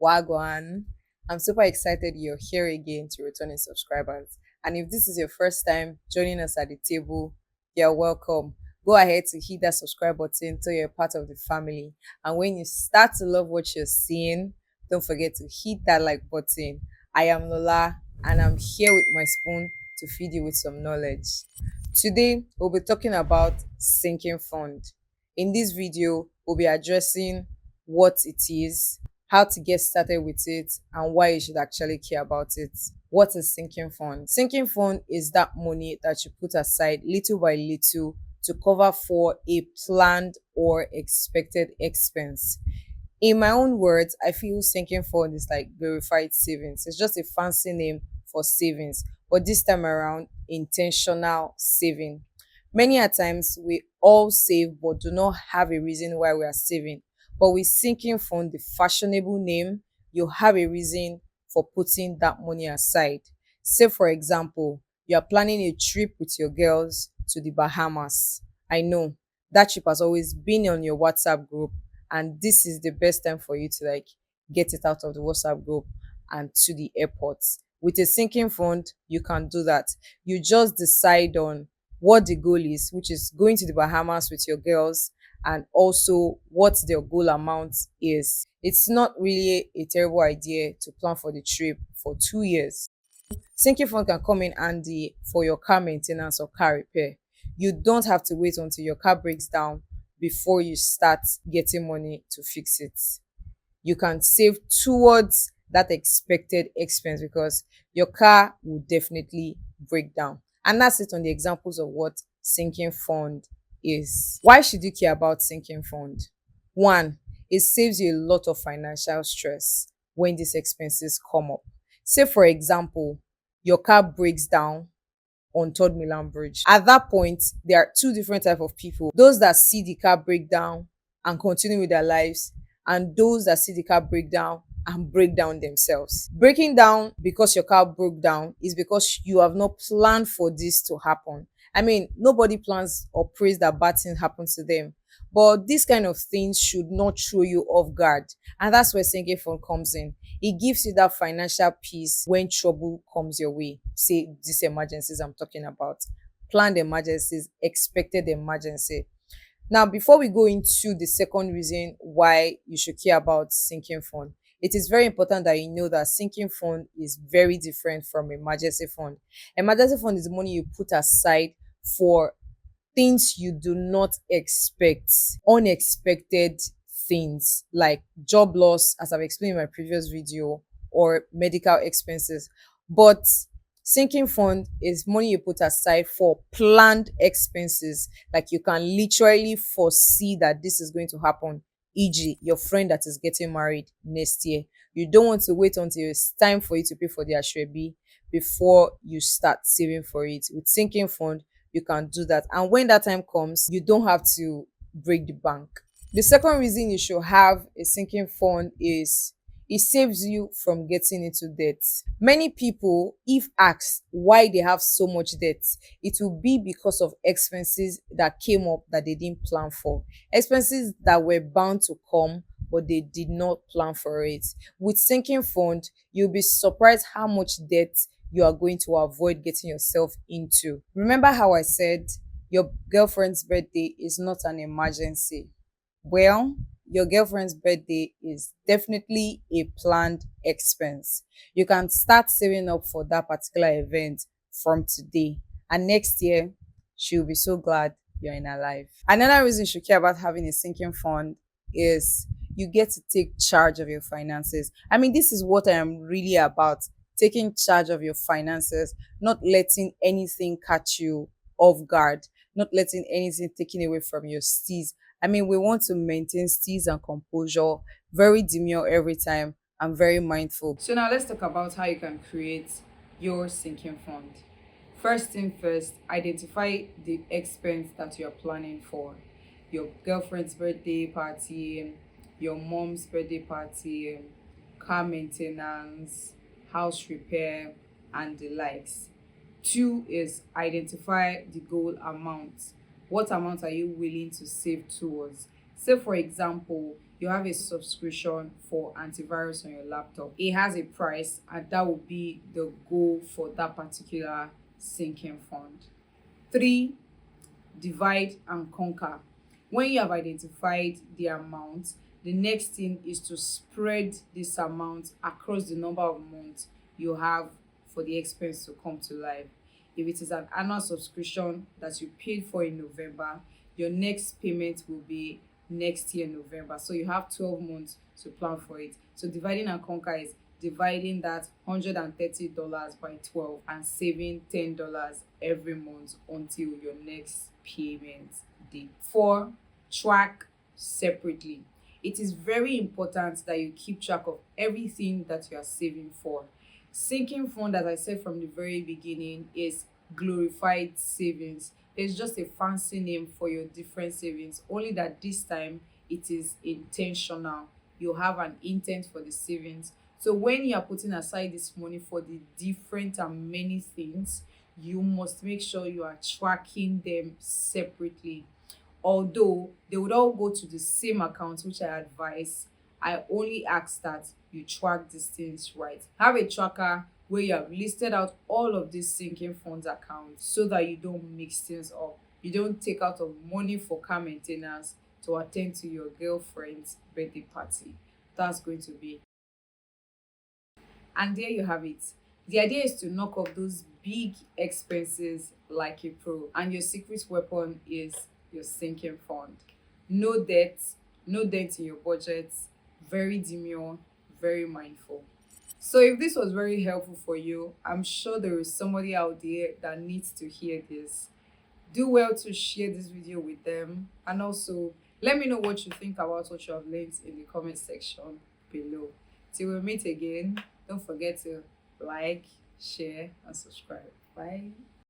Wagwan. I'm super excited you're here again to returning subscribers. And if this is your first time joining us at the table, you're welcome. Go ahead to hit that subscribe button so you're part of the family. And when you start to love what you're seeing, don't forget to hit that like button. I am Lola and I'm here with my spoon to feed you with some knowledge. Today, we'll be talking about sinking fund. In this video, we'll be addressing what it is, how to get started with it, and why you should actually care about it. What is sinking fund? Sinking fund is that money that you put aside little by little to cover for a planned or expected expense. In my own words, I feel sinking fund is like verified savings. It's just a fancy name for savings, but this time around, intentional saving. Many a times we all save but do not have a reason why we are saving. But with sinking fund, the fashionable name, you have a reason for putting that money aside. Say, for example, you are planning a trip with your girls to the Bahamas. I know that trip has always been on your WhatsApp group, and this is the best time for you to like get it out of the WhatsApp group and to the airport. With a sinking fund, you can do that. You just decide on what the goal is, which is going to the Bahamas with your girls, and also what their goal amount is. It's not really a terrible idea to plan for the trip for 2 years. Sinking fund can come in handy for your car maintenance or car repair. You don't have to wait until your car breaks down before you start getting money to fix it. You can save towards that expected expense because your car will definitely break down. And that's it on the examples of what sinking fund is. Why should you care about sinking fund? One, it saves you a lot of financial stress when these expenses come up. Say, for example, your car breaks down on Third Milan Bridge. At that point, there are two different type of people: those that see the car break down and continue with their lives, and those that see the car break down and break down themselves. Breaking down because your car broke down is because you have not planned for this to happen. I mean, nobody plans or prays that bad things happen to them. But this kind of things should not throw you off guard. And that's where sinking fund comes in. It gives you that financial peace when trouble comes your way. Say these emergencies I'm talking about. Planned emergencies, expected emergency. Now, before we go into the second reason why you should care about sinking fund, it is very important that you know that sinking fund is very different from emergency fund. Emergency fund is the money you put aside for things you do not expect, unexpected things like job loss, as I've explained in my previous video, or medical expenses. But sinking fund is money you put aside for planned expenses, like you can literally foresee that this is going to happen, e.g., your friend that is getting married next year. You don't want to wait until it's time for you to pay for the ashrebi before you start saving for it. With sinking fund, you can do that. And when that time comes, you don't have to break the bank. The second reason you should have a sinking fund is it saves you from getting into debt. Many people, if asked why they have so much debt, it will be because of expenses that came up that they didn't plan for. Expenses that were bound to come, but they did not plan for it. With sinking fund, you'll be surprised how much debt you are going to avoid getting yourself into. Remember how I said your girlfriend's birthday is not an emergency? Well, your girlfriend's birthday is definitely a planned expense. You can start saving up for that particular event from today, and next year she'll be so glad you're in her life. Another reason you should care about having a sinking fund is you get to take charge of your finances. I mean, this is what I am really about: taking charge of your finances, not letting anything catch you off guard, not letting anything taken away from your steez. I mean, we want to maintain steez and composure, very demure every time, and very mindful. So now let's talk about how you can create your sinking fund. First thing first, identify the expense that you're planning for. Your girlfriend's birthday party, your mom's birthday party, car maintenance, house repair, and the likes. Two is identify the goal amount. What amount are you willing to save towards? Say, for example, you have a subscription for antivirus on your laptop. It has a price, and that will be the goal for that particular sinking fund. Three, divide and conquer. When you have identified the amount, the next thing is to spread this amount across the number of months you have for the expense to come to life. If it is an annual subscription that you paid for in November, your next payment will be next year November. So you have 12 months to plan for it. So dividing and conquer is dividing that $130 by 12 and saving $10 every month until your next payment date. 4, track separately. It is very important that you keep track of everything that you are saving for. Sinking fund, as I said from the very beginning, is glorified savings. It's just a fancy name for your different savings, only that this time it is intentional. You have an intent for the savings. So when you are putting aside this money for the different and many things, you must make sure you are tracking them separately. Although they would all go to the same account, which I advise, I only ask that you track these things right. Have a tracker where you have listed out all of these sinking funds accounts so that you don't mix things up. You don't take out of money for car maintenance to attend to your girlfriend's birthday party. That's going to be. And there you have it. The idea is to knock off those big expenses like a pro, and your secret weapon is your sinking fund. No debt, no dent in your budget, very demure, very mindful. So if this was very helpful for you, I'm sure there is somebody out there that needs to hear this. Do well to share this video with them, and also let me know what you think about what you have learned in the comment section below. Till we meet again, don't forget to like, share, and subscribe. Bye.